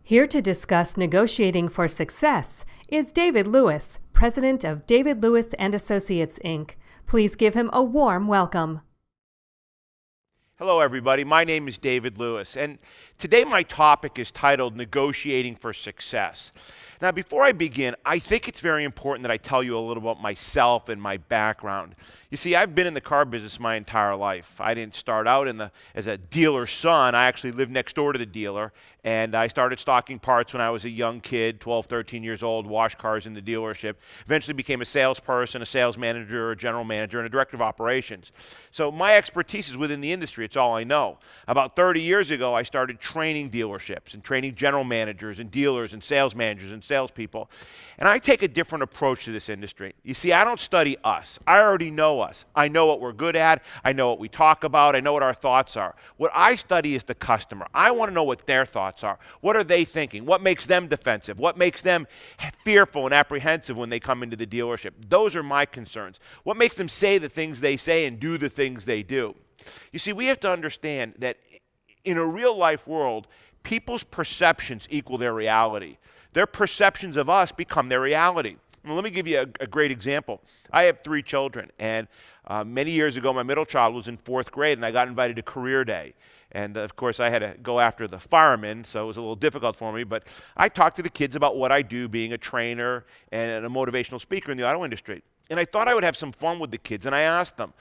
Here to discuss negotiating for success is David Lewis, president of David Lewis and Associates, Inc. Please give him a warm welcome. Hello, everybody. My name is David Lewis, and today my topic is titled Negotiating for Success. Now, before I begin, I think it's very important that I tell you a little about myself and my background. You see, I've been in the car business my entire life. I didn't start out as a dealer's son. I actually lived next door to the dealer, and I started stocking parts when I was a young kid, 12, 13 years old, washed cars in the dealership. Eventually became a salesperson, a sales manager, a general manager, and a director of operations. So my expertise is within the industry. It's all I know. About 30 years ago, I started training dealerships and training general managers and dealers and sales managers and salespeople. And I take a different approach to this industry. You see, I don't study us. I already know us. I know what we're good at. I know what we talk about. I know what our thoughts are. What I study is the customer. I want to know what their thoughts are. What are they thinking? What makes them defensive? What makes them fearful and apprehensive when they come into the dealership? Those are my concerns. What makes them say the things they say and do the things they do? You see, we have to understand that in a real life world, people's perceptions equal their reality. Their perceptions of us become their reality. Well, let me give you a great example. I have 3 children, and many years ago, my middle child was in 4th grade, and I got invited to Career Day. And, of course, I had to go after the firemen, so it was a little difficult for me. But I talked to the kids about what I do, being a trainer and a motivational speaker in the auto industry. And I thought I would have some fun with the kids, and I asked them,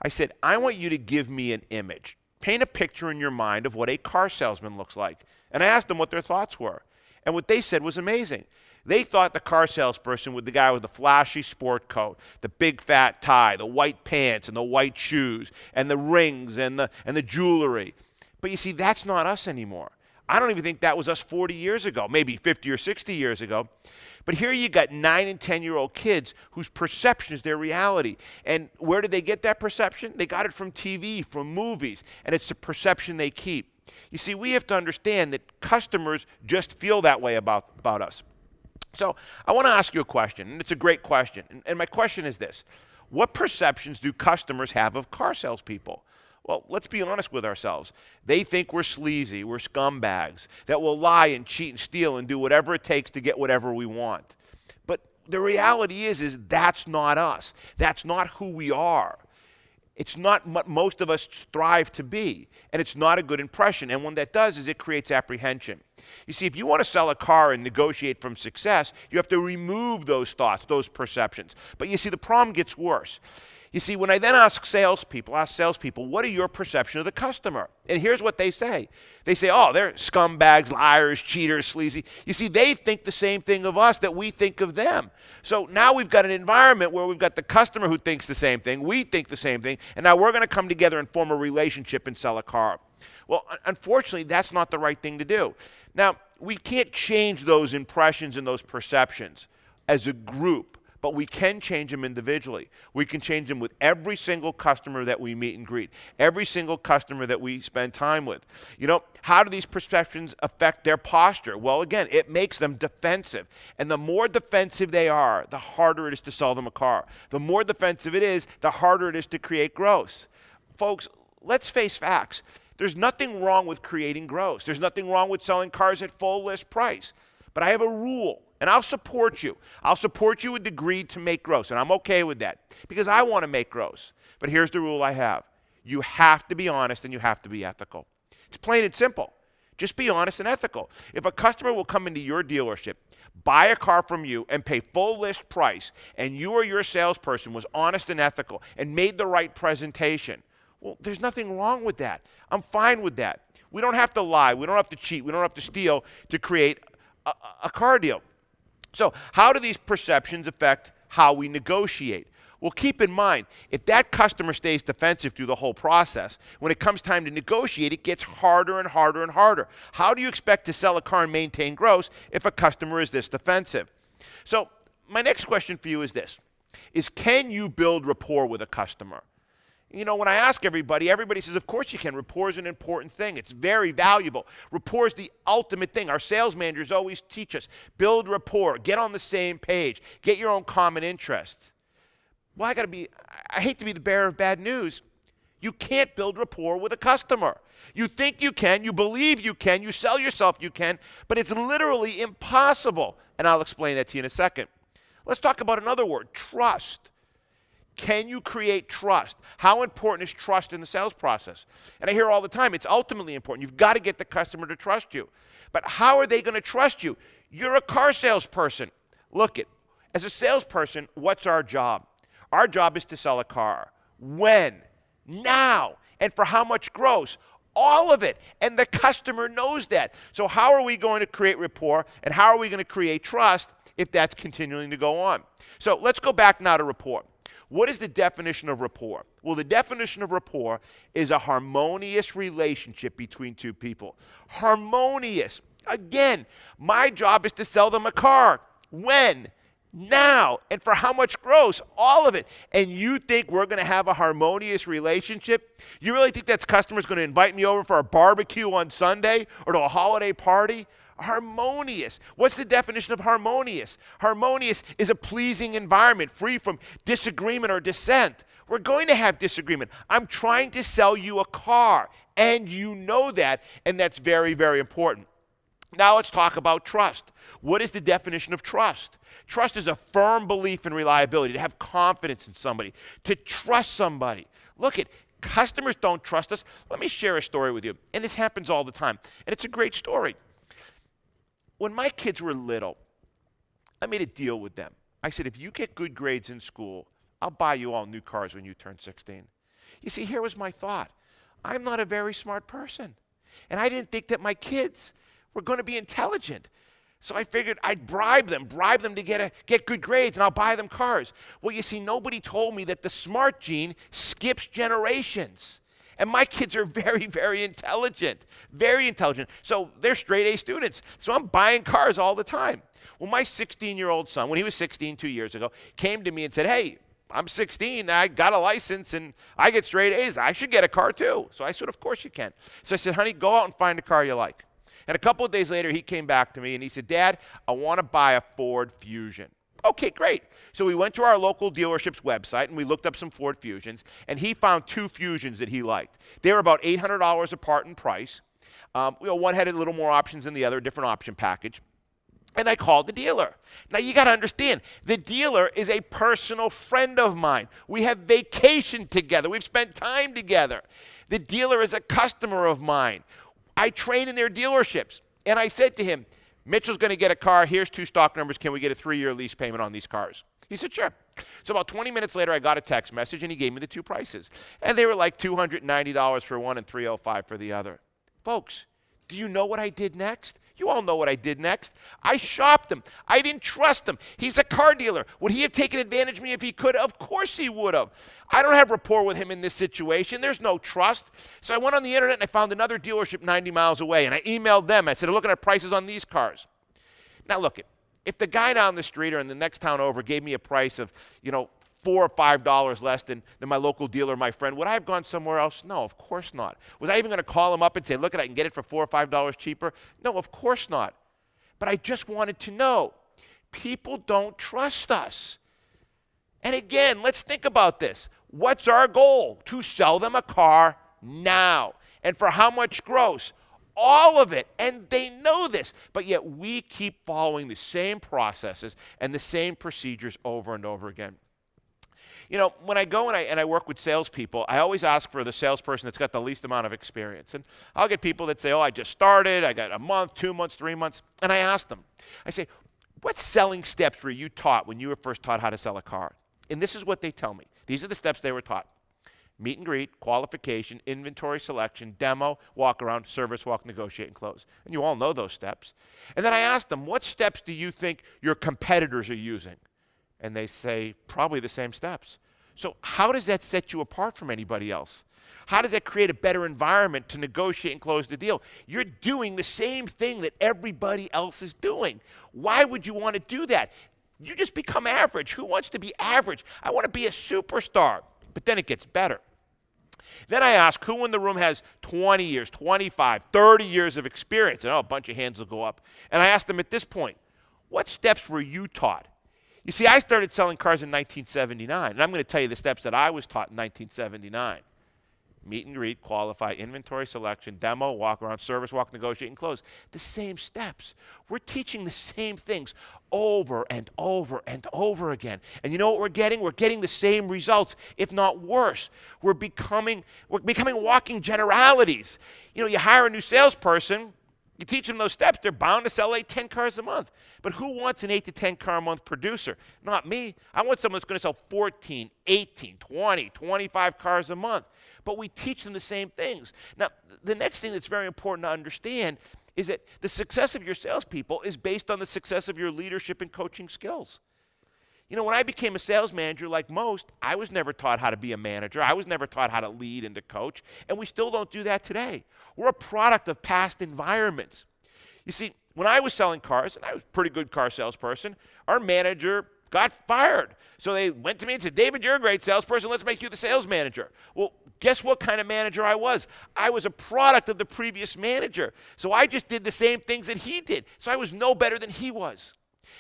I said, I want you to give me an image. Paint a picture in your mind of what a car salesman looks like. And I asked them what their thoughts were. And what they said was amazing. They thought the car salesperson was the guy with the flashy sport coat, the big fat tie, the white pants and the white shoes, and the rings and the jewelry. But you see, that's not us anymore. I don't even think that was us 40 years ago, maybe 50 or 60 years ago. But here you got 9 and 10-year-old kids whose perception is their reality. And where did they get that perception? They got it from TV, from movies, and it's the perception they keep. You see, we have to understand that customers just feel that way about us. So I want to ask you a question, and it's a great question. And my question is this. What perceptions do customers have of car salespeople? Well, let's be honest with ourselves. They think we're sleazy, we're scumbags, that will lie and cheat and steal and do whatever it takes to get whatever we want. But the reality is that's not us. That's not who we are. It's not what most of us strive to be, and it's not a good impression. And what that does is it creates apprehension. You see, if you want to sell a car and negotiate from success, you have to remove those thoughts, those perceptions. But you see, the problem gets worse. You see, when I then ask salespeople, what are your perception of the customer? And here's what they say. They say, oh, they're scumbags, liars, cheaters, sleazy. You see, they think the same thing of us that we think of them. So now we've got an environment where we've got the customer who thinks the same thing, we think the same thing, and now we're going to come together and form a relationship and sell a car. Well, unfortunately, that's not the right thing to do. Now, we can't change those impressions and those perceptions as a group, but we can change them individually. We can change them with every single customer that we meet and greet, every single customer that we spend time with. You know, how do these perceptions affect their posture? Well, again, it makes them defensive. And the more defensive they are, the harder it is to sell them a car. The more defensive it is, the harder it is to create growth. Folks, let's face facts. There's nothing wrong with creating growth. There's nothing wrong with selling cars at full list price. But I have a rule. And I'll support you. I'll support you a degree to make gross, and I'm okay with that because I want to make gross. But here's the rule I have. You have to be honest and you have to be ethical. It's plain and simple. Just be honest and ethical. If a customer will come into your dealership, buy a car from you, and pay full list price, and you or your salesperson was honest and ethical and made the right presentation, well, there's nothing wrong with that. I'm fine with that. We don't have to lie. We don't have to cheat. We don't have to steal to create a car deal. So how do these perceptions affect how we negotiate? Well, keep in mind, if that customer stays defensive through the whole process, when it comes time to negotiate, it gets harder and harder and harder. How do you expect to sell a car and maintain gross if a customer is this defensive? So my next question for you is this, can you build rapport with a customer? You know, when I ask everybody says, of course you can. Rapport is an important thing. It's very valuable. Rapport is the ultimate thing. Our sales managers always teach us, build rapport, get on the same page, get your own common interests. Well, I hate to be the bearer of bad news. You can't build rapport with a customer. You think you can, you believe you can, you sell yourself you can, but it's literally impossible. And I'll explain that to you in a second. Let's talk about another word, trust. Can you create trust? How important is trust in the sales process? And I hear all the time, it's ultimately important. You've got to get the customer to trust you. But how are they going to trust you? You're a car salesperson. Look it, as a salesperson, what's our job? Our job is to sell a car. When? Now. And for how much gross? All of it. And the customer knows that. So how are we going to create rapport and how are we going to create trust if that's continuing to go on? So let's go back now to rapport. What is the definition of rapport? Well, the definition of rapport is a harmonious relationship between two people. Harmonious. Again, my job is to sell them a car. When? Now. And for how much gross? All of it. And you think we're going to have a harmonious relationship? You really think that customer's going to invite me over for a barbecue on Sunday or to a holiday party? Harmonious. What's the definition of harmonious? Harmonious is a pleasing environment, free from disagreement or dissent. We're going to have disagreement. I'm trying to sell you a car, and you know that, and that's very, very important. Now let's talk about trust. What is the definition of trust? Trust is a firm belief in reliability, to have confidence in somebody, to trust somebody. Look at customers don't trust us. Let me share a story with you, and this happens all the time, and it's a great story. When my kids were little, I made a deal with them. I said, if you get good grades in school, I'll buy you all new cars when you turn 16. You see, here was my thought. I'm not a very smart person. And I didn't think that my kids were going to be intelligent. So I figured I'd bribe them to get good grades, and I'll buy them cars. Well, you see, nobody told me that the smart gene skips generations. And my kids are very, very intelligent, very intelligent. So they're straight A students. So I'm buying cars all the time. Well, my 16-year-old son, when he was 16 2 years ago, came to me and said, hey, I'm 16, I got a license, and I get straight A's. I should get a car too. So I said, of course you can. So I said, honey, go out and find a car you like. And a couple of days later, he came back to me and he said, Dad, I want to buy a Ford Fusion. Okay, great. So we went to our local dealership's website and we looked up some Ford Fusions, and he found two Fusions that he liked. They were about $800 apart in price. One had a little more options than the other, a different option package. And I called the dealer. Now you got to understand, the dealer is a personal friend of mine. We have vacationed together. We've spent time together. The dealer is a customer of mine. I train in their dealerships. And I said to him, Mitchell's going to get a car. Here's two stock numbers. Can we get a 3-year lease payment on these cars? He said, sure. So about 20 minutes later, I got a text message, and he gave me the two prices. And they were like $290 for one and $305 for the other. Folks, do you know what I did next? You all know what I did next. I shopped him. I didn't trust him. He's a car dealer. Would he have taken advantage of me if he could? Of course he would have. I don't have rapport with him in this situation. There's no trust. So I went on the internet and I found another dealership 90 miles away, and I emailed them. I said, I'm looking at prices on these cars. Now look, if the guy down the street or in the next town over gave me a price of, $4 or $5 less than my local dealer, my friend, would I have gone somewhere else? No, of course not. Was I even going to call him up and say, look, I can get it for $4 or $5 cheaper? No, of course not. But I just wanted to know. People don't trust us. And again, let's think about this. What's our goal? To sell them a car now. And for how much gross? All of it. And they know this. But yet we keep following the same processes and the same procedures over and over again. When I go and I work with salespeople, I always ask for the salesperson that's got the least amount of experience. And I'll get people that say, I just started, I got a month, 2 months, 3 months. And I ask them, I say, what selling steps were you taught when you were first taught how to sell a car? And this is what they tell me. These are the steps they were taught. Meet and greet, qualification, inventory selection, demo, walk around, service walk, negotiate, and close. And you all know those steps. And then I ask them, what steps do you think your competitors are using? And they say, probably the same steps. So how does that set you apart from anybody else? How does that create a better environment to negotiate and close the deal? You're doing the same thing that everybody else is doing. Why would you want to do that? You just become average. Who wants to be average? I want to be a superstar. But then it gets better. Then I ask, who in the room has 20 years, 25, 30 years of experience? And a bunch of hands will go up. And I ask them at this point, what steps were you taught? You see, I started selling cars in 1979, and I'm going to tell you the steps that I was taught in 1979. meet and greet, qualify, inventory selection, demo, walk around, service walk, negotiate, and close. The same steps. We're teaching the same things over and over and over again. And you know what we're getting? We're getting the same results, if not worse. We're becoming walking generalities. You know, you hire a new salesperson, you teach them those steps, they're bound to sell 8, 10 cars a month. But who wants an 8 to 10 car a month producer? Not me. I want someone that's going to sell 14, 18, 20, 25 cars a month. But we teach them the same things. Now, the next thing that's very important to understand is that the success of your salespeople is based on the success of your leadership and coaching skills. You know, when I became a sales manager, like most, I was never taught how to be a manager. I was never taught how to lead and to coach, and we still don't do that today. We're a product of past environments. You see, when I was selling cars, and I was a pretty good car salesperson, our manager got fired. So they went to me and said, David, you're a great salesperson. Let's make you the sales manager. Well, guess what kind of manager I was? I was a product of the previous manager. So I just did the same things that he did. So I was no better than he was.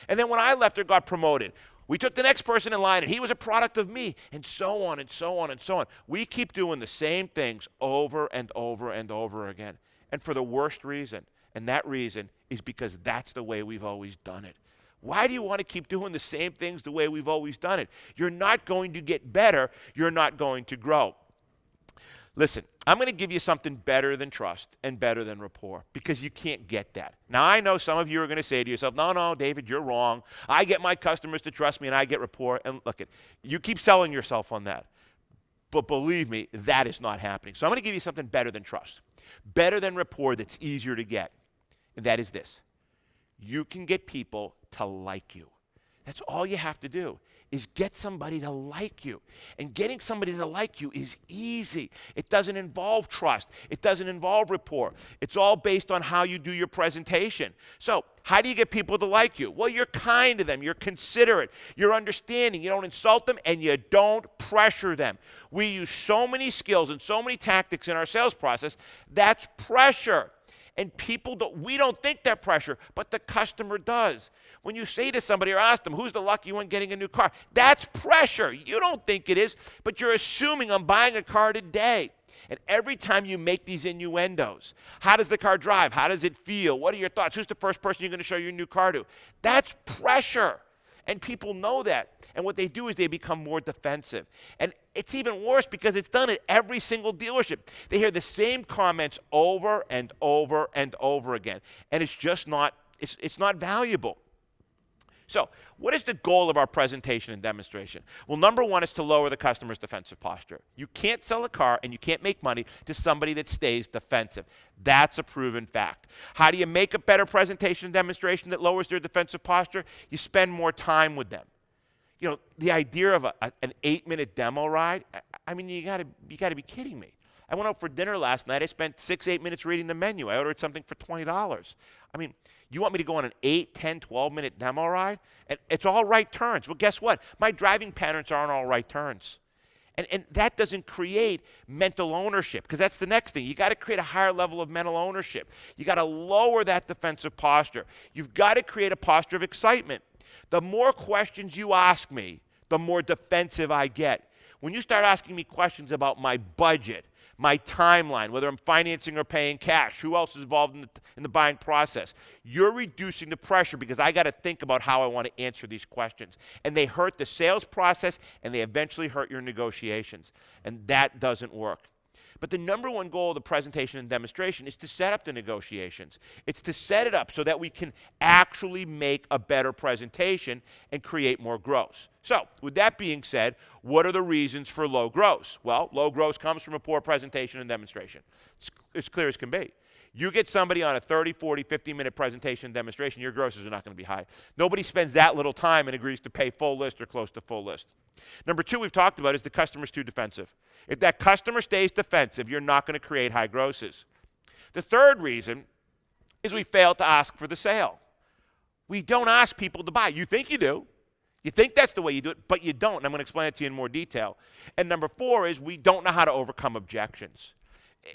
And then when I left or got promoted, we took the next person in line, and he was a product of me, and so on and so on and so on. We keep doing the same things over and over and over again, and for the worst reason. And that reason is because that's the way we've always done it. Why do you want to keep doing the same things the way we've always done it? You're not going to get better. You're not going to grow. Listen, I'm going to give you something better than trust and better than rapport, because you can't get that. Now, I know some of you are going to say to yourself, no, David, you're wrong. I get my customers to trust me, and I get rapport. And look, you keep selling yourself on that. But believe me, that is not happening. So I'm going to give you something better than trust, better than rapport that's easier to get. And that is this. You can get people to like you. That's all you have to do, is get somebody to like you. And getting somebody to like you is easy. It doesn't involve trust. It doesn't involve rapport. It's all based on how you do your presentation. So how do you get people to like you? Well, you're kind to them. You're considerate. You're understanding. You don't insult them, and you don't pressure them. We use so many skills and so many tactics in our sales process. That's pressure. And we don't think that pressure, but the customer does. When you say to somebody or ask them, who's the lucky one getting a new car? That's pressure. You don't think it is, but you're assuming I'm buying a car today. And every time you make these innuendos, how does the car drive? How does it feel? What are your thoughts? Who's the first person you're going to show your new car to? That's pressure. And people know that. And what they do is they become more defensive. And it's even worse because it's done at every single dealership. They hear the same comments over and over and over again. And it's just not, it's not valuable. So what is the goal of our presentation and demonstration? Well, number one is to lower the customer's defensive posture. You can't sell a car and you can't make money to somebody that stays defensive. That's a proven fact. How do you make a better presentation and demonstration that lowers their defensive posture? You spend more time with them. You know, the idea of an 8-minute demo ride, I mean, you gotta be kidding me. I went out for dinner last night. I spent 6-8 minutes reading the menu. I ordered something for $20. I mean, you want me to go on an 8, 10, 12-minute demo ride? And it's all right turns. Well, guess what? My driving patterns aren't all right turns. And that doesn't create mental ownership, because that's the next thing. You got to create a higher level of mental ownership. You got to lower that defensive posture. You've got to create a posture of excitement. The more questions you ask me, the more defensive I get. When you start asking me questions about my budget, my timeline, whether I'm financing or paying cash, who else is involved in the buying process, you're reducing the pressure, because I got to think about how I want to answer these questions. And they hurt the sales process, and they eventually hurt your negotiations. And that doesn't work. But the number one goal of the presentation and demonstration is to set up the negotiations. It's to set it up so that we can actually make a better presentation and create more gross. So, with that being said, what are the reasons for low gross? Well, low gross comes from a poor presentation and demonstration. It's clear as can be. You get somebody on a 30, 40, 50-minute presentation and demonstration, your grosses are not going to be high. Nobody spends that little time and agrees to pay full list or close to full list. Number two we've talked about is the customer's too defensive. If that customer stays defensive, you're not going to create high grosses. The third reason is we fail to ask for the sale. We don't ask people to buy. You think you do. You think that's the way you do it, but you don't. And I'm going to explain it to you in more detail. And number four is we don't know how to overcome objections.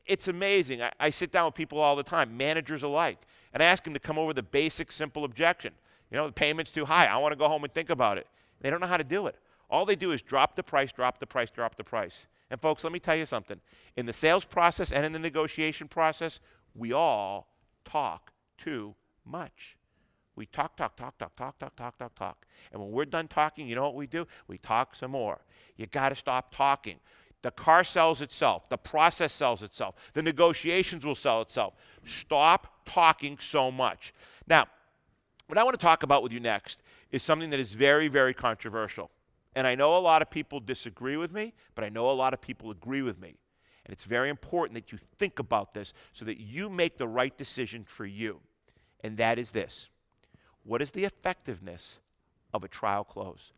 It's amazing. I sit down with people all the time, managers alike, and I ask them to come over with a basic, simple objection. You know, the payment's too high. I want to go home and think about it. They don't know how to do it. All they do is drop the price, drop the price, drop the price. And folks, let me tell you something. In the sales process and in the negotiation process, we all talk too much. We talk. And when we're done talking, you know what we do? We talk some more. You got to stop talking. The car sells itself. The process sells itself. The negotiations will sell itself. Stop talking so much. Now, what I want to talk about with you next is something that is very, very controversial. And I know a lot of people disagree with me, but I know a lot of people agree with me. And it's very important that you think about this so that you make the right decision for you. And that is this. What is the effectiveness of a trial close?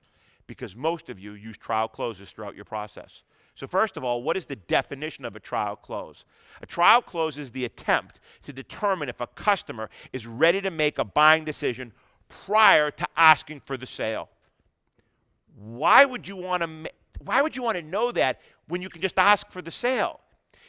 Because most of you use trial closes throughout your process. So first of all, what is the definition of a trial close? A trial close is the attempt to determine if a customer is ready to make a buying decision prior to asking for the sale. Why would you want to know that when you can just ask for the sale?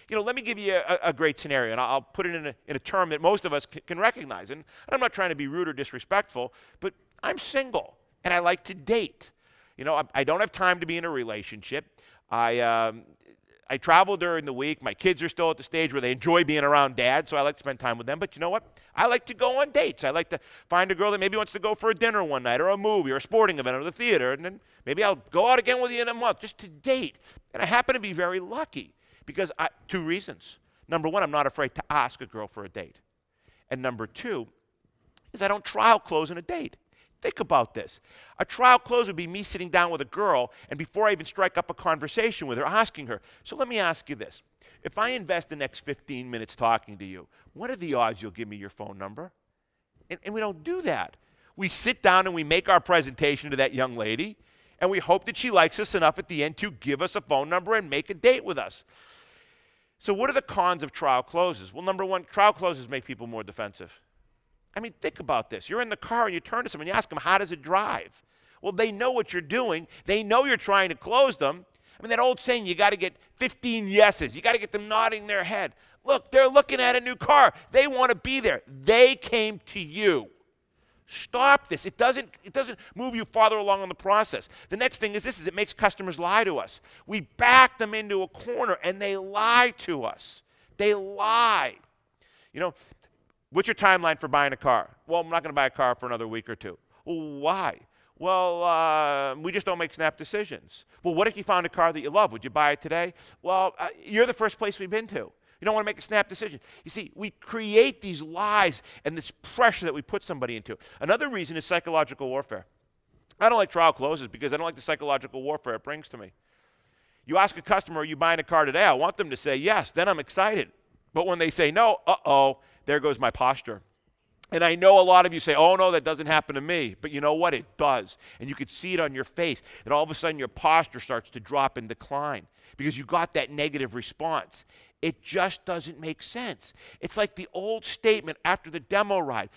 You know, let me give you a great scenario, and I'll put it in a term that most of us can recognize. And I'm not trying to be rude or disrespectful, but I'm single, and I like to date. You know, I don't have time to be in a relationship. I travel during the week. My kids are still at the stage where they enjoy being around dad, so I like to spend time with them. But you know what? I like to go on dates. I like to find a girl that maybe wants to go for a dinner one night or a movie or a sporting event or the theater, and then maybe I'll go out again with you in a month just to date. And I happen to be very lucky because two reasons. Number one, I'm not afraid to ask a girl for a date. And number two is I don't trial close in a date. Think about this. A trial close would be me sitting down with a girl, and before I even strike up a conversation with her, asking her. So let me ask you this. If I invest the next 15 minutes talking to you, what are the odds you'll give me your phone number? And we don't do that. We sit down and we make our presentation to that young lady, and we hope that she likes us enough at the end to give us a phone number and make a date with us. So what are the cons of trial closes? Well, number one, trial closes make people more defensive. I mean, think about this. You're in the car and you turn to someone and you ask them, how does it drive? Well, they know what you're doing. They know you're trying to close them. I mean, that old saying, you got to get 15 yeses. You got to get them nodding their head. Look, they're looking at a new car. They want to be there. They came to you. Stop this. It doesn't move you farther along in the process. The next thing is this, it makes customers lie to us. We back them into a corner and they lie to us. They lie. You know, what's your timeline for buying a car? Well, I'm not going to buy a car for another week or two. Well, why? Well, we just don't make snap decisions. Well, what if you found a car that you love? Would you buy it today? Well, you're the first place we've been to. You don't want to make a snap decision. You see, we create these lies and this pressure that we put somebody into. Another reason is psychological warfare. I don't like trial closes because I don't like the psychological warfare it brings to me. You ask a customer, are you buying a car today? I want them to say yes. Then I'm excited. But when they say no, there goes my posture. And I know a lot of you say, oh, no, that doesn't happen to me. But you know what? It does. And you could see it on your face. And all of a sudden, your posture starts to drop and decline because you got that negative response. It just doesn't make sense. It's like the old statement after the demo ride.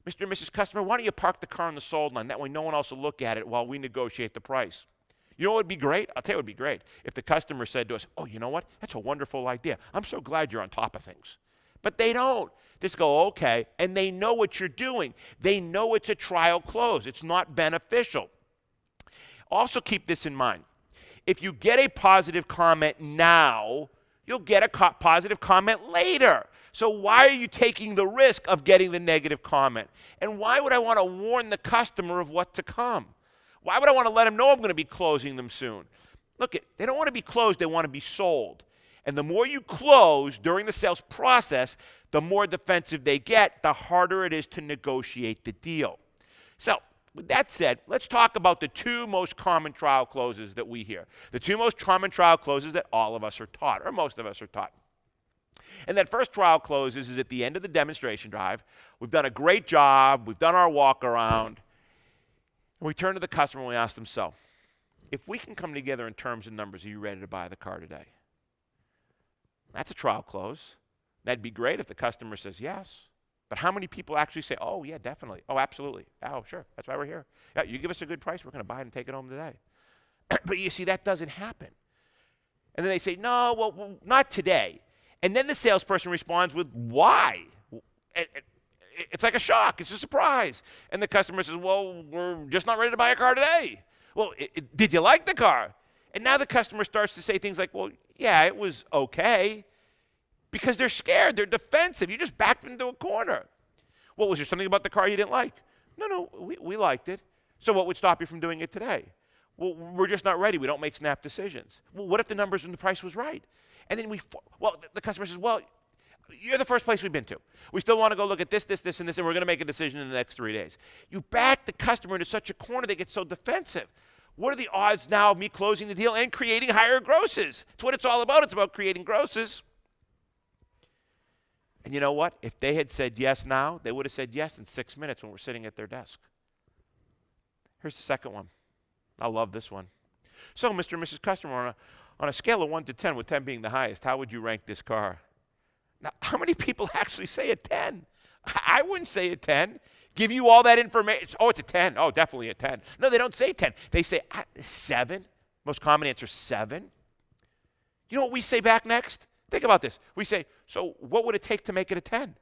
Mr. and Mrs. Customer, why don't you park the car on the sold line? That way no one else will look at it while we negotiate the price. You know what would be great? I'll tell you what would be great. If the customer said to us, oh, you know what? That's a wonderful idea. I'm so glad you're on top of things. But they don't. Just go, okay, and they know what you're doing. They know it's a trial close. It's not beneficial. Also keep this in mind. If you get a positive comment now, you'll get a positive comment later. So why are you taking the risk of getting the negative comment? And why would I want to warn the customer of what to come? Why would I want to let them know I'm going to be closing them soon? Look, they don't want to be closed. They want to be sold. And the more you close during the sales process, the more defensive they get, the harder it is to negotiate the deal. So, with that said, let's talk about the two most common trial closes that we hear. The two most common trial closes that all of us are taught, or most of us are taught. And that first trial close is at the end of the demonstration drive. We've done a great job. We've done our walk around. And we turn to the customer and we ask them, so, if we can come together in terms and numbers, are you ready to buy the car today? That's a trial close. That'd be great if the customer says yes. But how many people actually say, oh, yeah, definitely. Oh, absolutely. Oh, sure. That's why we're here. Yeah, you give us a good price, we're going to buy it and take it home today. But you see, that doesn't happen. And then they say, no, well, not today. And then the salesperson responds with, why? It's like a shock. It's a surprise. And the customer says, well, we're just not ready to buy a car today. Well, did you like the car? And now the customer starts to say things like, well, yeah, it was okay. Because they're scared. They're defensive. You just backed them into a corner. Well, was there something about the car you didn't like? No, we liked it. So what would stop you from doing it today? Well, we're just not ready. We don't make snap decisions. Well, what if the numbers and the price was right? And then the customer says, well, you're the first place we've been to. We still want to go look at this, and this, and we're going to make a decision in the next 3 days. You back the customer into such a corner, they get so defensive. What are the odds now of me closing the deal and creating higher grosses? It's what it's all about. It's about creating grosses. And you know what? If they had said yes now, they would have said yes in 6 minutes when we're sitting at their desk. Here's the second one. I love this one. So, Mr. and Mrs. Customer, on a scale of 1 to 10, with 10 being the highest, how would you rank this car? Now, how many people actually say a 10? I wouldn't say a 10. Give you all that information. Oh, it's a 10. Oh, definitely a 10. No, they don't say 10. They say 7. Most common answer, 7. You know what we say back next? Think about this. We say, so what would it take to make it a 10?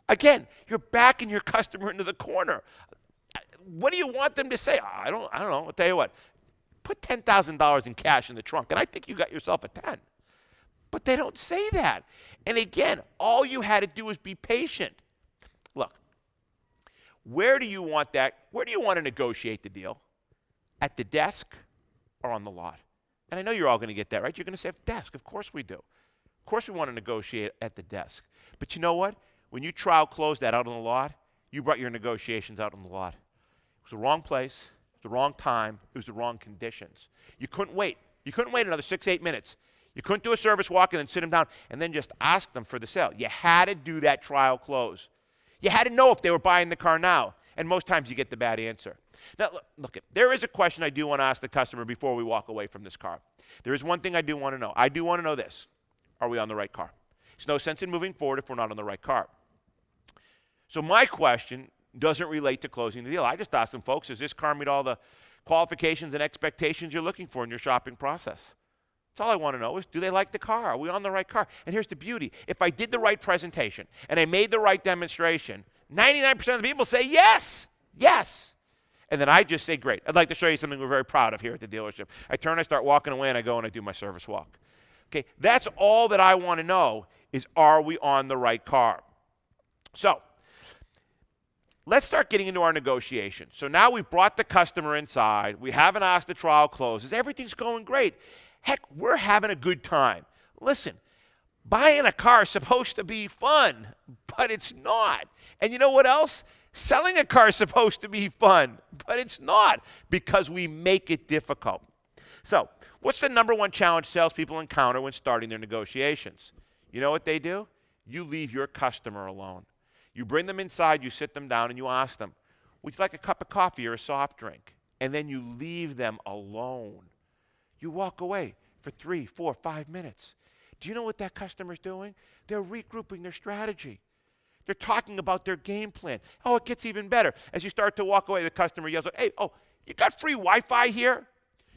Again, you're backing your customer into the corner. What do you want them to say? I don't know. I'll tell you what. Put $10,000 in cash in the trunk, and I think you got yourself a 10. But they don't say that. And again, all you had to do was be patient. Look, where do you want that? Where do you want to negotiate the deal? At the desk or on the lot? And I know you're all going to get that, right? You're going to say desk. Of course we do. Of course we want to negotiate at the desk. But you know what? When you trial closed that out on the lot, you brought your negotiations out on the lot. It was the wrong place, the wrong time, it was the wrong conditions. You couldn't wait. You couldn't wait another 6-8 minutes. You couldn't do a service walk and then sit them down and then just ask them for the sale. You had to do that trial close. You had to know if they were buying the car now. And most times you get the bad answer. Now, look, there is a question I do want to ask the customer before we walk away from this car. There is one thing I do want to know. I do want to know this. Are we on the right car? There's no sense in moving forward if we're not on the right car. So my question doesn't relate to closing the deal. I just asked them, folks, does this car meet all the qualifications and expectations you're looking for in your shopping process? That's all I want to know is, do they like the car? Are we on the right car? And here's the beauty. If I did the right presentation and I made the right demonstration, 99% of the people say yes, yes. And then I just say, great. I'd like to show you something we're very proud of here at the dealership. I turn, I start walking away, and I go and I do my service walk. Okay, that's all that I want to know is, are we on the right car? So let's start getting into our negotiation. So now we've brought the customer inside. We haven't asked the trial closes. Everything's going great. Heck, we're having a good time. Listen, buying a car is supposed to be fun, but it's not. And you know what else? Selling a car is supposed to be fun, but it's not, because we make it difficult. So what's the number one challenge salespeople encounter when starting their negotiations? You know what they do? You leave your customer alone. You bring them inside, you sit them down, and you ask them, would you like a cup of coffee or a soft drink? And then you leave them alone. You walk away for 3, 4, 5 minutes. Do you know what that customer's doing? They're regrouping their strategy. They're talking about their game plan. Oh, it gets even better. As you start to walk away, the customer yells, hey, oh, you got free Wi-Fi here?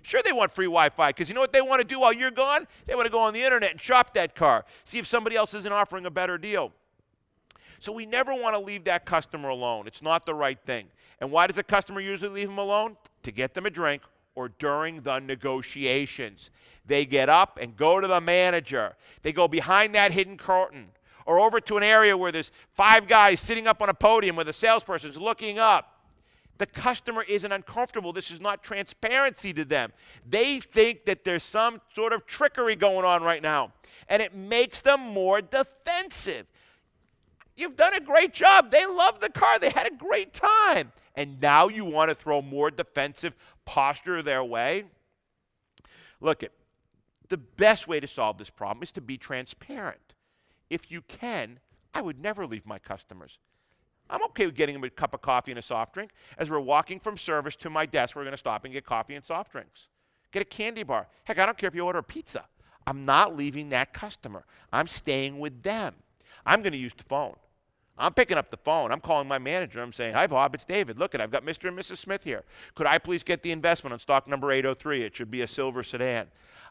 Sure they want free Wi-Fi, because you know what they want to do while you're gone? They want to go on the internet and shop that car, see if somebody else isn't offering a better deal. So we never want to leave that customer alone. It's not the right thing. And why does a customer usually leave them alone? To get them a drink or during the negotiations. They get up and go to the manager. They go behind that hidden curtain or over to an area where there's 5 guys sitting up on a podium where the salesperson's looking up. The customer isn't uncomfortable. This is not transparency to them. They think that there's some sort of trickery going on right now, and it makes them more defensive. You've done a great job. They love the car. They had a great time. And now you want to throw more defensive posture their way? Look, the best way to solve this problem is to be transparent. If you can, I would never leave my customers. I'm okay with getting them a cup of coffee and a soft drink. As we're walking from service to my desk, we're going to stop and get coffee and soft drinks. Get a candy bar. Heck, I don't care if you order a pizza. I'm not leaving that customer. I'm staying with them. I'm going to use the phone. I'm picking up the phone. I'm calling my manager. I'm saying, hi, Bob, it's David. Look, I've got Mr. and Mrs. Smith here. Could I please get the investment on stock number 803? It should be a silver sedan.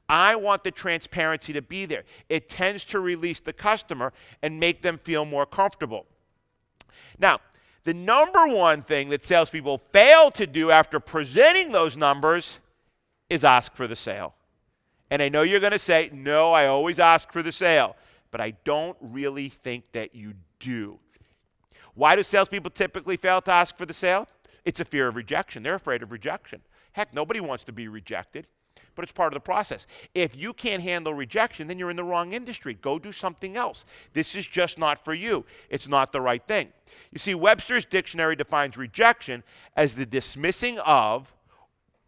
I want the transparency to be there. It tends to release the customer and make them feel more comfortable. Now, the number one thing that salespeople fail to do after presenting those numbers is ask for the sale. And I know you're going to say, no, I always ask for the sale. But I don't really think that you do. Why do salespeople typically fail to ask for the sale? It's a fear of rejection. They're afraid of rejection. Heck, nobody wants to be rejected, but it's part of the process. If you can't handle rejection, then you're in the wrong industry. Go do something else. This is just not for you. It's not the right thing. You see, Webster's dictionary defines rejection as the dismissing of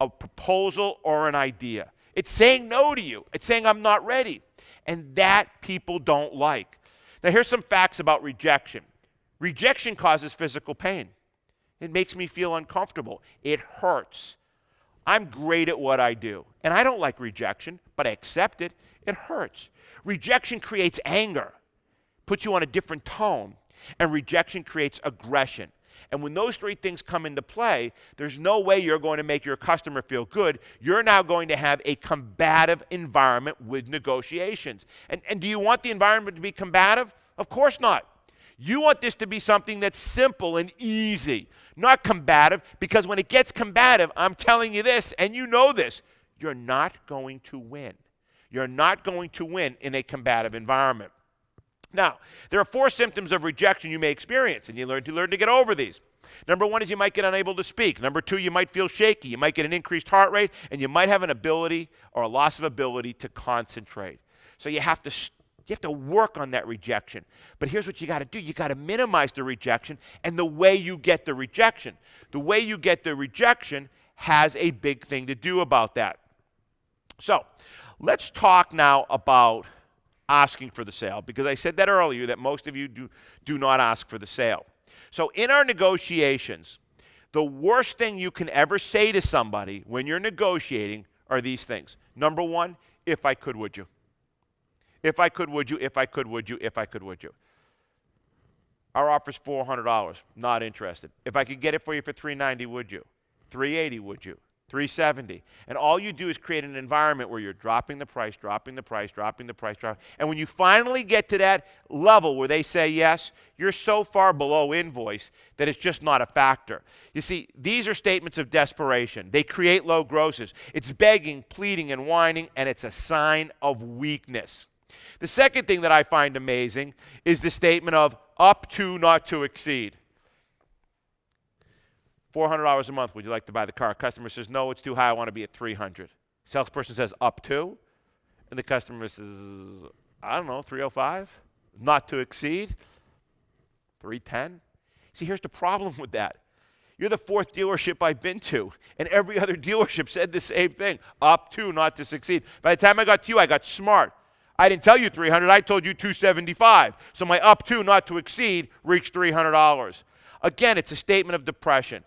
a proposal or an idea. It's saying no to you. It's saying I'm not ready. And that people don't like. Now, here's some facts about rejection. Rejection causes physical pain. It makes me feel uncomfortable. It hurts. I'm great at what I do. And I don't like rejection, but I accept it. It hurts. Rejection creates anger, puts you on a different tone. And rejection creates aggression. And when those three things come into play, there's no way you're going to make your customer feel good. You're now going to have a combative environment with negotiations. And do you want the environment to be combative? Of course not. You want this to be something that's simple and easy, not combative, because when it gets combative, I'm telling you this, and you know this, you're not going to win. You're not going to win in a combative environment. Now, there are 4 symptoms of rejection you may experience, and you learn to get over these. Number 1 is you might get unable to speak. Number 2, you might feel shaky. You might get an increased heart rate, and you might have an ability or a loss of ability to concentrate. So you have to work on that rejection. But here's what you got to do. You got to minimize the rejection and the way you get the rejection. The way you get the rejection has a big thing to do about that. So let's talk now about asking for the sale, because I said that earlier that most of you do not ask for the sale. So in our negotiations, the worst thing you can ever say to somebody when you're negotiating are these things. Number 1, if I could, would you? If I could, would you? If I could, would you? If I could, would you? Our offer's $400. Not interested. If I could get it for you for $390, would you? $380, would you? $370. And all you do is create an environment where you're dropping the price. And when you finally get to that level where they say yes, you're so far below invoice that it's just not a factor. You see, these are statements of desperation. They create low grosses. It's begging, pleading, and whining, and it's a sign of weakness. The second thing that I find amazing is the statement of up to, not to exceed. $400 a month, would you like to buy the car? Customer says, no, it's too high, I want to be at $300. Salesperson says, up to? And the customer says, I don't know, $305? Not to exceed? $310? See, here's the problem with that. You're the 4th dealership I've been to, and every other dealership said the same thing, up to, not to succeed. By the time I got to you, I got smart. I didn't tell you $300, I told you $275. So my up to, not to exceed, reached $300. Again, it's a statement of desperation.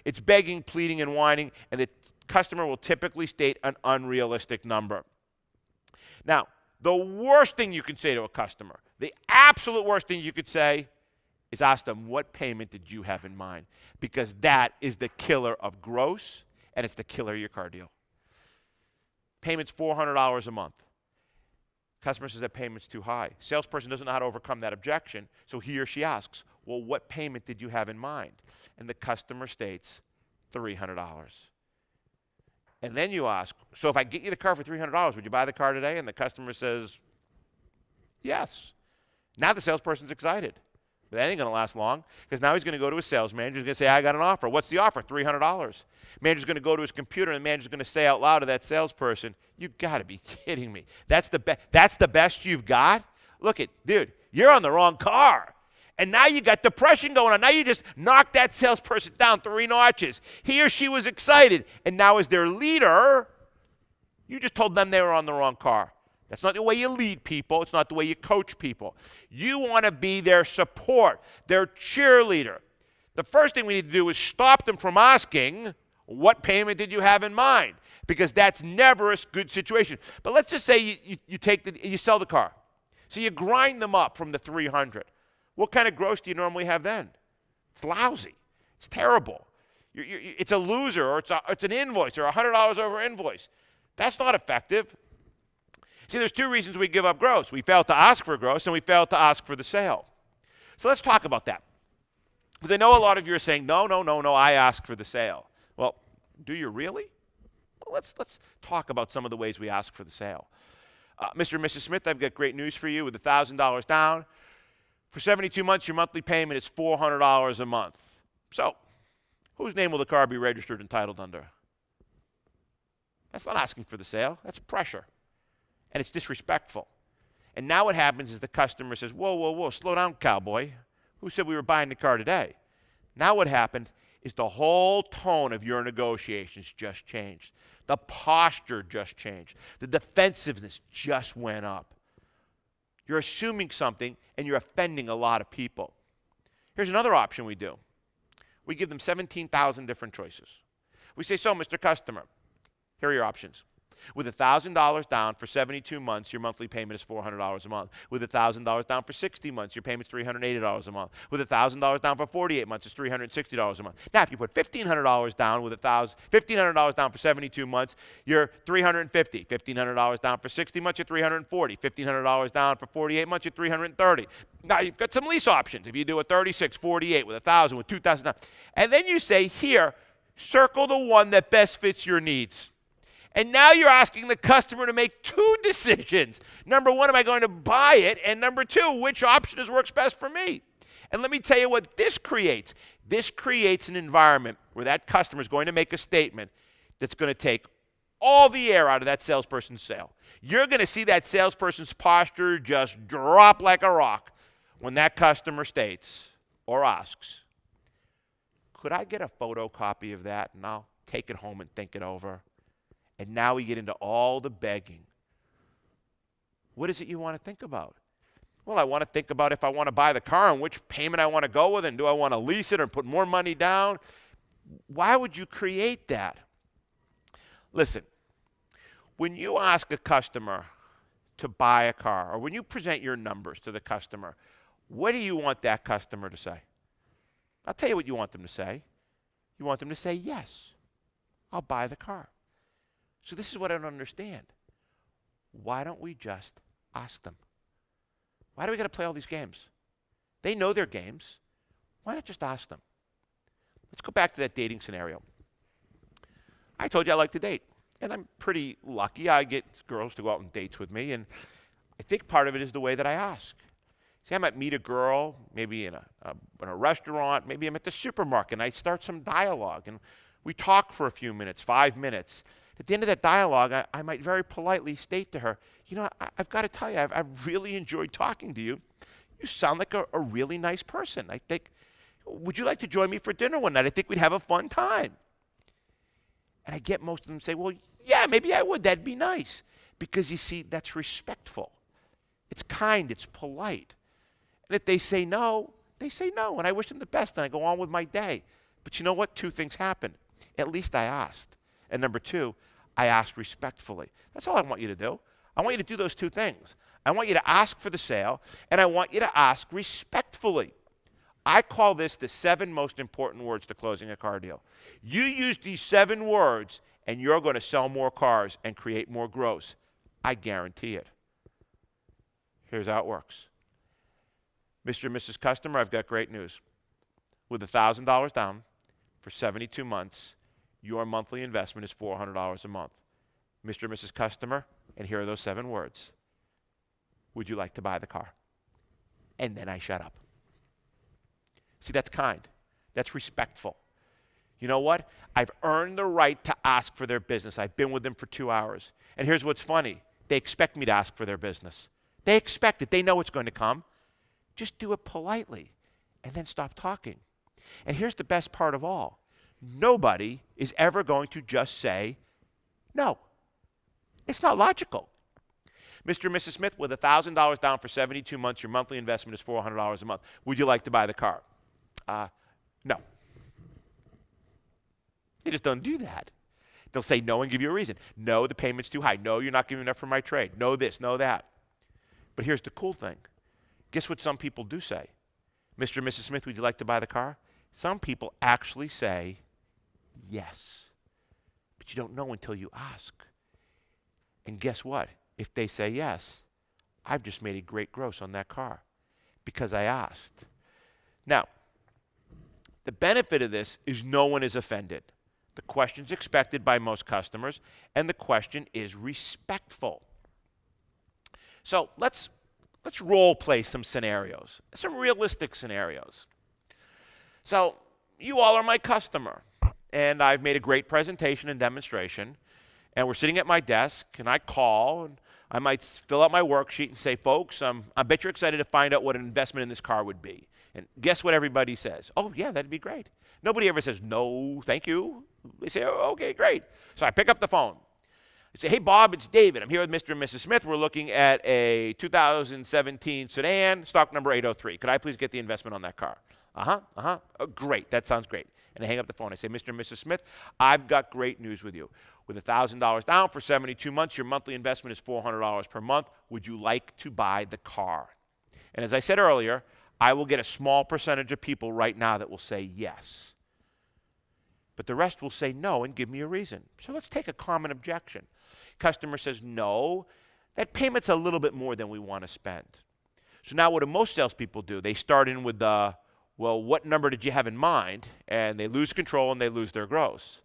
It's begging, pleading, and whining, and the customer will typically state an unrealistic number. Now, the worst thing you can say to a customer, the absolute worst thing you could say, is ask them, what payment did you have in mind? Because that is the killer of gross, and it's the killer of your car deal. Payment's $400 a month. Customer says that payment's too high. Salesperson doesn't know how to overcome that objection, so he or she asks, well, what payment did you have in mind? And the customer states $300. And then you ask, so if I get you the car for $300, would you buy the car today? And the customer says, yes. Now the salesperson's excited. But that ain't going to last long, because now he's going to go to his sales manager. He's going to say, I got an offer. What's the offer? $300. Manager's going to go to his computer, and the manager's going to say out loud to that salesperson, you got to be kidding me. That's the best you've got? Look it, dude, you're on the wrong car. And now you got depression going on. Now you just knocked that salesperson down 3 notches. He or she was excited. And now as their leader, you just told them they were on the wrong car. That's not the way you lead people. It's not the way you coach people. You want to be their support, their cheerleader. The first thing we need to do is stop them from asking, what payment did you have in mind? Because that's never a good situation. But let's just say you sell the car. So you grind them up from the 300. What kind of gross do you normally have then? It's lousy. It's terrible. It's a loser, or it's an invoice, or $100 over invoice. That's not effective. See, there's 2 reasons we give up gross. We fail to ask for gross, and we fail to ask for the sale. So let's talk about that. Because I know a lot of you are saying, no, I ask for the sale. Well, do you really? let's talk about some of the ways we ask for the sale. Mr. and Mrs. Smith, I've got great news for you. With $1,000 down, for 72 months, your monthly payment is $400 a month. So, whose name will the car be registered and titled under? That's not asking for the sale. That's pressure. And it's disrespectful. And now what happens is the customer says, whoa, whoa, whoa, slow down, cowboy. Who said we were buying the car today? Now what happened is the whole tone of your negotiations just changed. The posture just changed. The defensiveness just went up. You're assuming something, and you're offending a lot of people. Here's another option we do. We give them 17,000 different choices. We say, so, Mr. Customer, here are your options. With $1,000 down for 72 months, your monthly payment is $400 a month. With $1,000 down for 60 months, your payment is $380 a month. With $1,000 down for 48 months, it's $360 a month. Now, if you put $1,500 down with $1,500 down for 72 months, you're $350. $1,500 down for 60 months, you're $340. $1,500 down for 48 months, you're $330. Now, you've got some lease options. If you do a 36, 48 with $1,000, with $2,000, and then you say, here, circle the one that best fits your needs. And now you're asking the customer to make two decisions. Number one, am I going to buy it? And number two, which option works best for me? And let me tell you what this creates. This creates an environment where that customer is going to make a statement that's going to take all the air out of that salesperson's sale. You're going to see that salesperson's posture just drop like a rock when that customer states or asks, could I get a photocopy of that and I'll take it home and think it over? And now we get into all the begging. What is it you want to think about? Well, I want to think about if I want to buy the car and which payment I want to go with, and do I want to lease it or put more money down? Why would you create that? Listen, when you ask a customer to buy a car, or when you present your numbers to the customer, what do you want that customer to say? I'll tell you what you want them to say. You want them to say, yes, I'll buy the car. So this is what I don't understand. Why don't we just ask them? Why do we got to play all these games? They know their games. Why not just ask them? Let's go back to that dating scenario. I told you I like to date, and I'm pretty lucky. I get girls to go out on dates with me, and I think part of it is the way that I ask. See, I might meet a girl, maybe in a restaurant, maybe I'm at the supermarket, and I start some dialogue, and we talk for a few minutes, 5 minutes. At the end of that dialogue, I might very politely state to her, you know, I've got to tell you, I've really enjoyed talking to you. You sound like a really nice person. I think, would you like to join me for dinner one night? I think we'd have a fun time. And I get most of them say, well, yeah, maybe I would. That'd be nice. Because you see, that's respectful. It's kind. It's polite. And if they say no, they say no. And I wish them the best, and I go on with my day. But you know what? Two things happen. At least I asked. And number two, I asked respectfully. That's all I want you to do. I want you to do those two things. I want you to ask for the sale, and I want you to ask respectfully. I call this the 7 most important words to closing a car deal. You use these 7 words, and you're going to sell more cars and create more gross. I guarantee it. Here's how it works. Mr. and Mrs. Customer, I've got great news. With $1,000 down for 72 months, your monthly investment is $400 a month. Mr. and Mrs. Customer, and here are those 7 words. Would you like to buy the car? And then I shut up. See, that's kind. That's respectful. You know what? I've earned the right to ask for their business. I've been with them for 2 hours. And here's what's funny. They expect me to ask for their business. They expect it. They know it's going to come. Just do it politely and then stop talking. And here's the best part of all. Nobody is ever going to just say no. It's not logical. Mr. and Mrs. Smith, with $1,000 down for 72 months, your monthly investment is $400 a month. Would you like to buy the car? No. They just don't do that. They'll say no and give you a reason. No, the payment's too high. No, you're not giving enough for my trade. No this, no that. But here's the cool thing. Guess what some people do say? Mr. and Mrs. Smith, would you like to buy the car? Some people actually say yes. But you don't know until you ask. And guess what? If they say yes, I've just made a great gross on that car because I asked. Now, the benefit of this is no one is offended. The question's expected by most customers, and the question is respectful. So let's role play some scenarios, some realistic scenarios. So you all are my customer, and I've made a great presentation and demonstration, and we're sitting at my desk, and I call, and I might fill out my worksheet and say, folks, I bet you're excited to find out what an investment in this car would be. And guess what everybody says? Oh, yeah, that'd be great. Nobody ever says, no, thank you. They say, oh, okay, great. So I pick up the phone. I say, hey, Bob, it's David. I'm here with Mr. and Mrs. Smith. We're looking at a 2017 sedan, stock number 803. Could I please get the investment on that car? Oh, great. That sounds great. And I hang up the phone. I say, Mr. and Mrs. Smith, I've got great news with you. With $1,000 down for 72 months, your monthly investment is $400 per month. Would you like to buy the car? And as I said earlier, I will get a small percentage of people right now that will say yes. But the rest will say no and give me a reason. So let's take a common objection. Customer says, no, that payment's a little bit more than we want to spend. So now what do most salespeople do? They start in with the, well, what number did you have in mind? And they lose control and they lose their gross.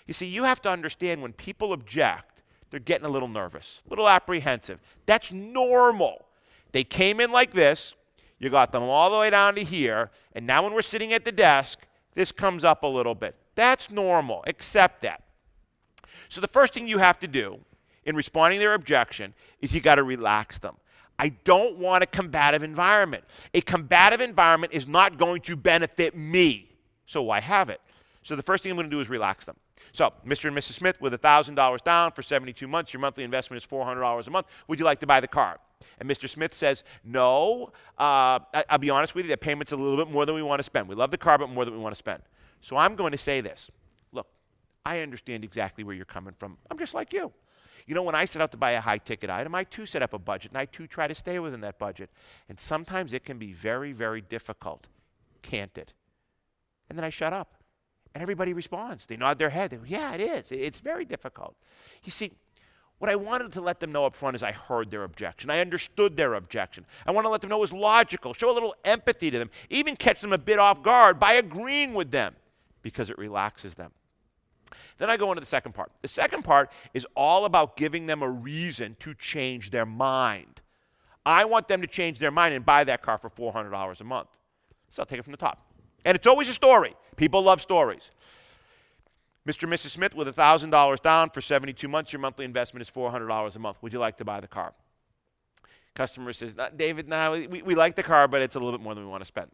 You see, you have to understand when people object, they're getting a little nervous, a little apprehensive. That's normal. They came in like this, you got them all the way down to here, and now when we're sitting at the desk, this comes up a little bit. That's normal. Accept that. So the first thing you have to do in responding to their objection is you got to relax them. I don't want a combative environment. A combative environment is not going to benefit me, so why have it? So the first thing I'm going to do is relax them. So, Mr. and Mrs. Smith, with $1,000 down for 72 months, your monthly investment is $400 a month. Would you like to buy the car? And Mr. Smith says, no, I'll be honest with you, that payment's a little bit more than we want to spend. We love the car, but more than we want to spend. So I'm going to say this. Look, I understand exactly where you're coming from. I'm just like you. You know, when I set out to buy a high-ticket item, I too set up a budget, and I too try to stay within that budget. And sometimes it can be very, very difficult. Can't it? And then I shut up. And everybody responds. They nod their head. They go, yeah, it is. It's very difficult. You see, what I wanted to let them know up front is I heard their objection. I understood their objection. I want to let them know it was logical, show a little empathy to them, even catch them a bit off guard by agreeing with them because it relaxes them. Then I go into the second part. The second part is all about giving them a reason to change their mind. I want them to change their mind and buy that car for $400 a month. So I'll take it from the top. And it's always a story. People love stories. Mr. and Mrs. Smith, with $1,000 down for 72 months, your monthly investment is $400 a month. Would you like to buy the car? Customer says, David, no, we like the car, but it's a little bit more than we want to spend.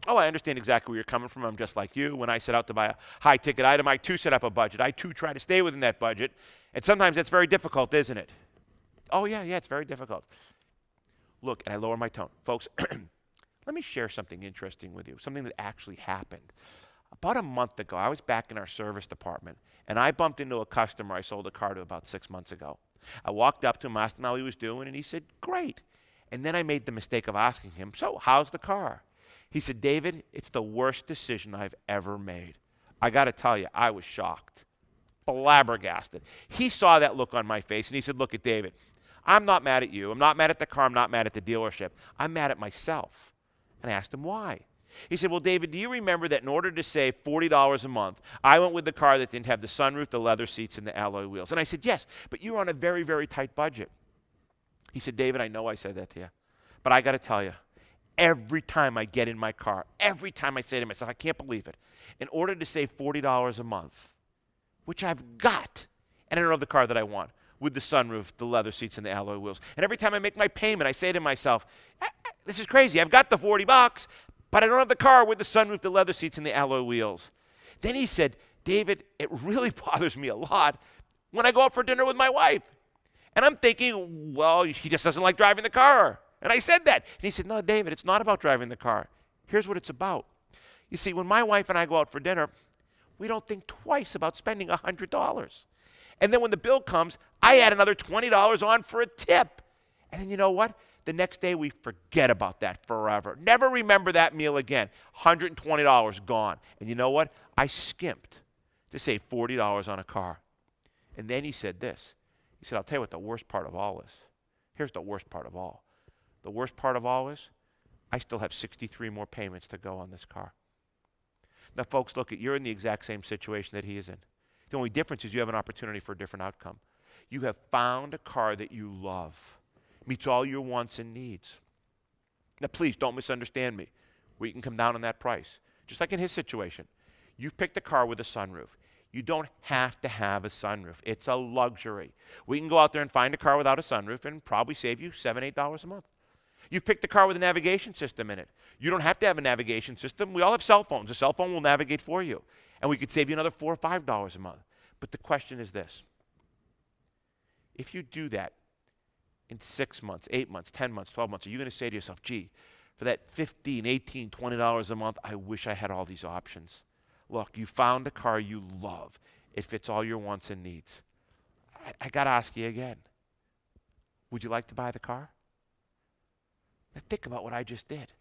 Oh, I understand exactly where you're coming from. I'm just like you. When I set out to buy a high-ticket item, I too set up a budget. I too try to stay within that budget. And sometimes that's very difficult, isn't it? Oh, yeah, it's very difficult. Look, and I lower my tone. Folks, let me share something interesting with you, something that actually happened. About a month ago, I was back in our service department, and I bumped into a customer I sold a car to about 6 months ago. I walked up to him, asked him how he was doing, and he said, great. And then I made the mistake of asking him, so how's the car? He said, David, it's the worst decision I've ever made. I got to tell you, I was shocked, flabbergasted. He saw that look on my face, and he said, look at David, I'm not mad at you. I'm not mad at the car. I'm not mad at the dealership. I'm mad at myself. And I asked him why. He said, well, David, do you remember that in order to save $40 a month, I went with the car that didn't have the sunroof, the leather seats, and the alloy wheels? And I said, yes, but you were on a very, very tight budget. He said, David, I know I said that to you, but I got to tell you, every time I get in my car, every time I say to myself, I can't believe it, in order to save $40 a month, which I've got, and I don't have the car that I want, with the sunroof, the leather seats, and the alloy wheels. And every time I make my payment, I say to myself, this is crazy. I've got the $40, but I don't have the car with the sunroof, the leather seats, and the alloy wheels. Then he said, David, it really bothers me a lot when I go out for dinner with my wife. And I'm thinking, well, he just doesn't like driving the car. And I said that. And he said, no, David, it's not about driving the car. Here's what it's about. You see, when my wife and I go out for dinner, we don't think twice about spending $100. And then when the bill comes, I add another $20 on for a tip. And then you know what? The next day we forget about that forever. Never remember that meal again. $120 gone. And you know what? I skimped to save $40 on a car. And then he said this. He said, I'll tell you what the worst part of all is. Here's the worst part of all. The worst part of all is I still have 63 more payments to go on this car. Now, folks, look, you're in the exact same situation that he is in. The only difference is you have an opportunity for a different outcome. You have found a car that you love, meets all your wants and needs. Now, please don't misunderstand me. We can come down on that price. Just like in his situation. You've picked a car with a sunroof. You don't have to have a sunroof. It's a luxury. We can go out there and find a car without a sunroof and probably save you $7, $8 a month. You've picked a car with a navigation system in it. You don't have to have a navigation system. We all have cell phones. A cell phone will navigate for you. And we could save you another $4 or $5 a month. But the question is this. If you do that in 6 months, 8 months, 10 months, 12 months, are you going to say to yourself, gee, for that $15, $18, $20 a month, I wish I had all these options? Look, you found a car you love. It fits all your wants and needs. I got to ask you again. Would you like to buy the car? Now think about what I just did.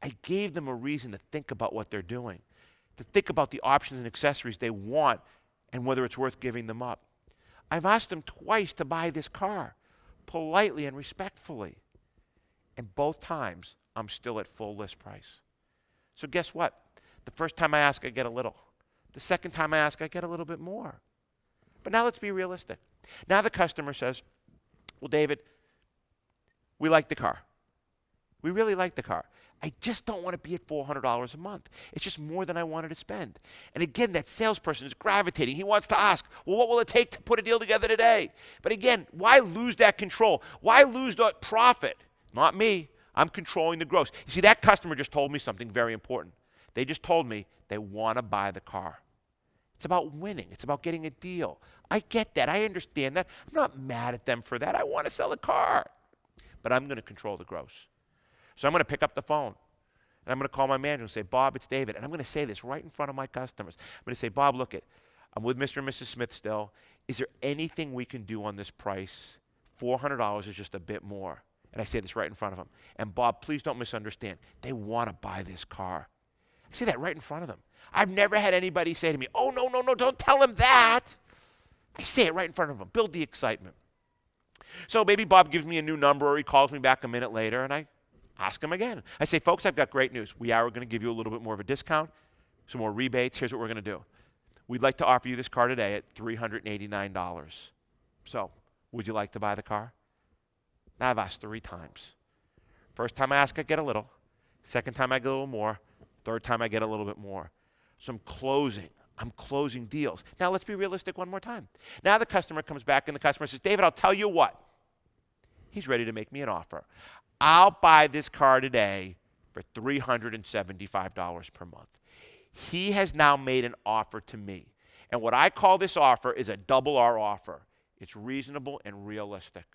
I gave them a reason to think about what they're doing, to think about the options and accessories they want and whether it's worth giving them up. I've asked them twice to buy this car, politely and respectfully. And both times, I'm still at full list price. So guess what? The first time I ask, I get a little. The second time I ask, I get a little bit more. But now let's be realistic. Now the customer says, well, David, we like the car. We really like the car. I just don't want to be at $400 a month. It's just more than I wanted to spend. And again, that salesperson is gravitating. He wants to ask, well, what will it take to put a deal together today? But again, why lose that control? Why lose that profit? Not me. I'm controlling the gross. You see, that customer just told me something very important. They just told me they want to buy the car. It's about winning. It's about getting a deal. I get that. I understand that. I'm not mad at them for that. I want to sell a car. But I'm going to control the gross. So I'm going to pick up the phone. And I'm going to call my manager and say, Bob, it's David. And I'm going to say this right in front of my customers. I'm going to say, Bob, look it. I'm with Mr. and Mrs. Smith still. Is there anything we can do on this price? $400 is just a bit more. And I say this right in front of them. And Bob, please don't misunderstand. They want to buy this car. I say that right in front of them. I've never had anybody say to me, oh, no, don't tell him that. I say it right in front of them. Build the excitement. So maybe Bob gives me a new number or he calls me back a minute later and I ask him again. I say, folks, I've got great news. We are going to give you a little bit more of a discount, some more rebates. Here's what we're going to do. We'd like to offer you this car today at $389. So would you like to buy the car? Now I've asked 3 times. First time I ask, I get a little. Second time I get a little more. Third time I get a little bit more. So I'm closing deals. Now let's be realistic one more time. Now the customer comes back and the customer says, David, I'll tell you what. He's ready to make me an offer. I'll buy this car today for $375 per month. He has now made an offer to me. And what I call this offer is a double R offer. It's reasonable and realistic.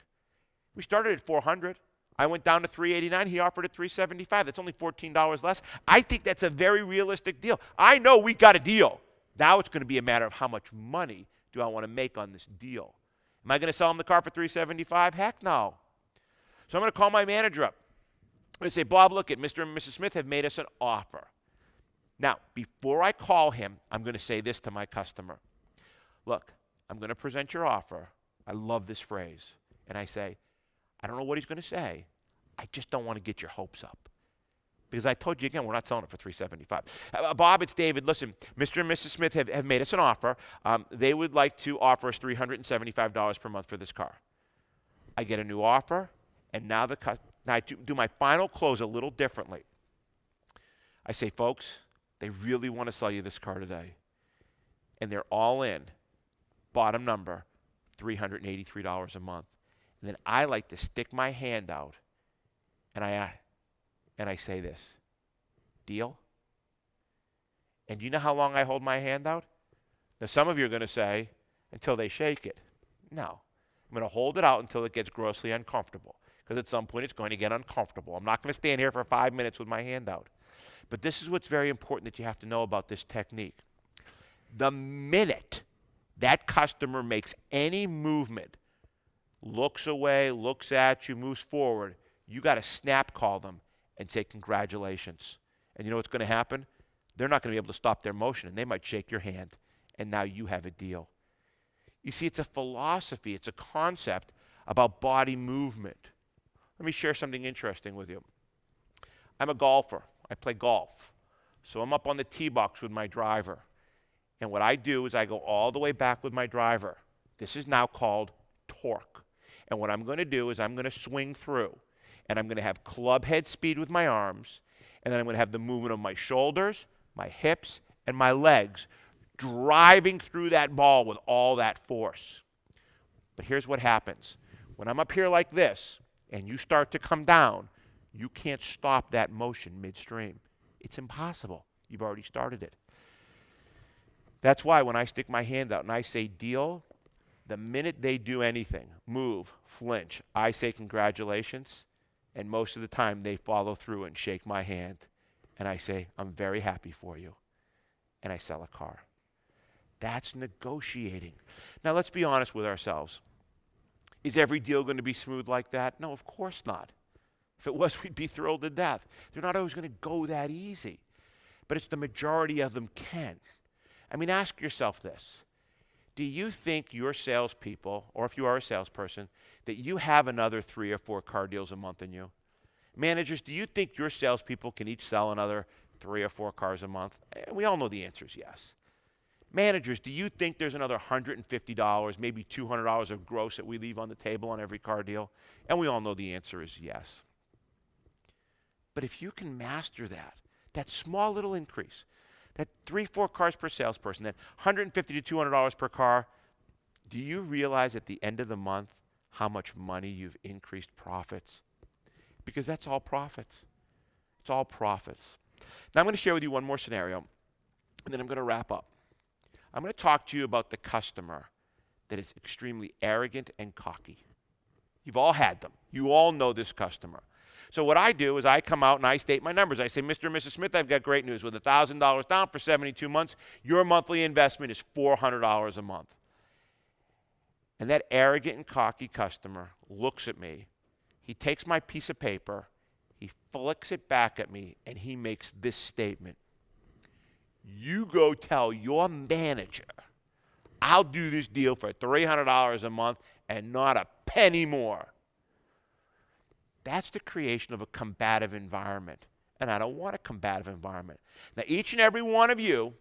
We started at $400. I went down to $389. He offered at $375. That's only $14 less. I think that's a very realistic deal. I know we got a deal. Now it's going to be a matter of how much money do I want to make on this deal. Am I going to sell him the car for $375? Heck no. So I'm going to call my manager up. I'm going to say, Bob, look at Mr. and Mrs. Smith have made us an offer. Now, before I call him, I'm going to say this to my customer. Look, I'm going to present your offer. I love this phrase. And I say, I don't know what he's going to say. I just don't want to get your hopes up. Because I told you again, we're not selling it for $375. Bob, it's David. Listen, Mr. and Mrs. Smith have made us an offer. They would like to offer us $375 per month for this car. I get a new offer, and now I do my final close a little differently. I say, folks, they really want to sell you this car today. And they're all in. Bottom number, $383 a month. And then I like to stick my hand out, and I say this, deal? And you know how long I hold my hand out? Now, some of you are going to say, until they shake it. No. I'm going to hold it out until it gets grossly uncomfortable, because at some point it's going to get uncomfortable. I'm not going to stand here for 5 minutes with my hand out. But this is what's very important that you have to know about this technique. The minute that customer makes any movement, looks away, looks at you, moves forward, you got to snap call them and say congratulations. And you know what's going to happen? They're not going to be able to stop their motion, and they might shake your hand, and now you have a deal. You see, it's a philosophy, it's a concept about body movement. Let me share something interesting with you. I'm a golfer. I play golf. So I'm up on the tee box with my driver, And what I do is I go all the way back with my driver. This is now called torque. And what I'm going to do is I'm going to swing through. And I'm going to have club head speed with my arms. And then I'm going to have the movement of my shoulders, my hips, and my legs driving through that ball with all that force. But here's what happens. When I'm up here like this, and you start to come down, you can't stop that motion midstream. It's impossible. You've already started it. That's why when I stick my hand out and I say deal, the minute they do anything, move, flinch, I say congratulations, and most of the time they follow through and shake my hand, and I say, I'm very happy for you, and I sell a car. That's negotiating. Now let's be honest with ourselves. Is every deal going to be smooth like that? No, of course not. If it was, we'd be thrilled to death. They're not always going to go that easy, but it's the majority of them can. I mean, ask yourself this. Do you think your salespeople, or if you are a salesperson, that you have another 3 or 4 car deals a month in you? Managers, do you think your salespeople can each sell another 3 or 4 cars a month? And we all know the answer is yes. Managers, do you think there's another $150, maybe $200 of gross that we leave on the table on every car deal? And we all know the answer is yes. But if you can master that small little increase, that 3-4 cars per salesperson, that $150 to $200 per car, do you realize at the end of the month how much money you've increased profits? Because that's all profits. It's all profits. Now I'm going to share with you one more scenario, and then I'm going to wrap up. I'm going to talk to you about the customer that is extremely arrogant and cocky. You've all had them. You all know this customer. So what I do is I come out and I state my numbers. I say, Mr. and Mrs. Smith, I've got great news. With $1,000 down for 72 months, your monthly investment is $400 a month. And that arrogant and cocky customer looks at me. He takes my piece of paper, he flicks it back at me, and he makes this statement. You go tell your manager I'll do this deal for $300 a month and not a penny more. That's the creation of a combative environment. And I don't want a combative environment. Now, each and every one of you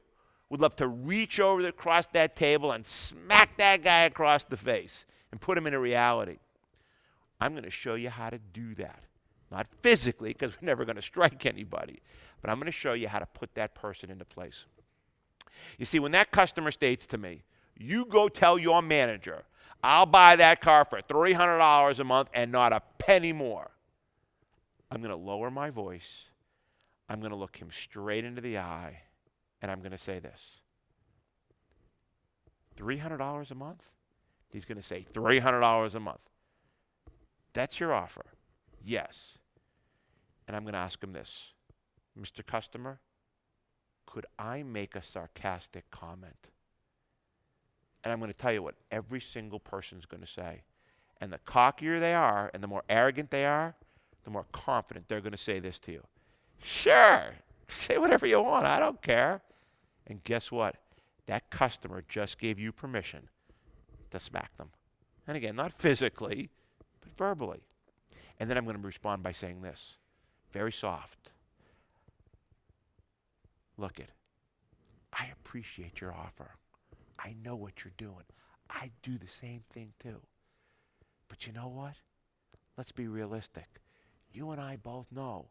would love to reach over across that table and smack that guy across the face and put him into reality. I'm going to show you how to do that. Not physically, because we're never going to strike anybody. But I'm going to show you how to put that person into place. You see, when that customer states to me, you go tell your manager, I'll buy that car for $300 a month and not a penny more. I'm going to lower my voice. I'm going to look him straight into the eye, and I'm going to say this. $300 a month? He's going to say, $300 a month. That's your offer? Yes. And I'm going to ask him this. Mr. Customer, could I make a sarcastic comment? And I'm going to tell you what every single person's going to say. And the cockier they are and the more arrogant they are, the more confident they're going to say this to you. Sure, say whatever you want. I don't care. And guess what? That customer just gave you permission to smack them. And again, not physically, but verbally. And then I'm going to respond by saying this, very soft. Look it, I appreciate your offer. I know what you're doing. I do the same thing too. But you know what? Let's be realistic. You and I both know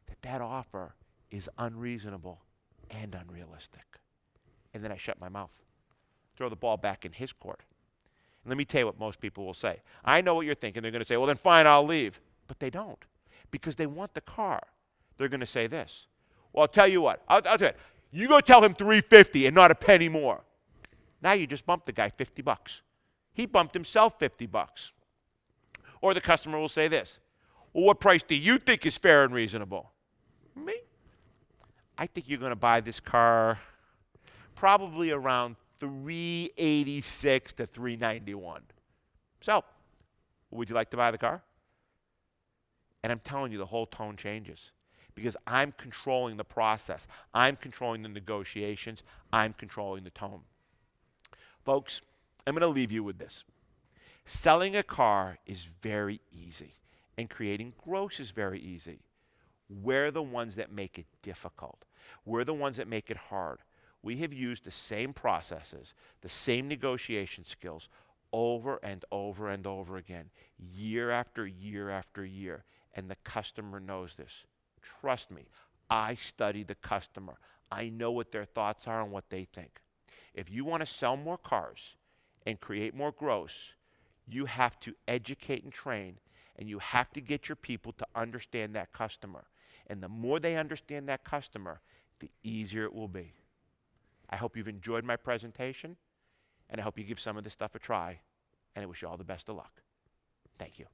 that that offer is unreasonable and unrealistic. And then I shut my mouth. Throw the ball back in his court. And let me tell you what most people will say. I know what you're thinking. They're going to say, well, then fine, I'll leave. But they don't, because they want the car. They're going to say this. Well, I'll tell you what. I'll tell you. You go tell him $350 and not a penny more. Now you just bumped the guy $50. He bumped himself $50. Or the customer will say this. Well, what price do you think is fair and reasonable? Me? I think you're going to buy this car probably around $386 to $391. So, would you like to buy the car? And I'm telling you, the whole tone changes because I'm controlling the process. I'm controlling the negotiations. I'm controlling the tone. Folks, I'm going to leave you with this. Selling a car is very easy, and creating gross is very easy. We're the ones that make it difficult. We're the ones that make it hard. We have used the same processes, the same negotiation skills over and over and over again, year after year after year, and the customer knows this. Trust me, I study the customer. I know what their thoughts are and what they think. If you want to sell more cars and create more gross, you have to educate and train, and you have to get your people to understand that customer. And the more they understand that customer, the easier it will be. I hope you've enjoyed my presentation, and I hope you give some of this stuff a try, and I wish you all the best of luck. Thank you.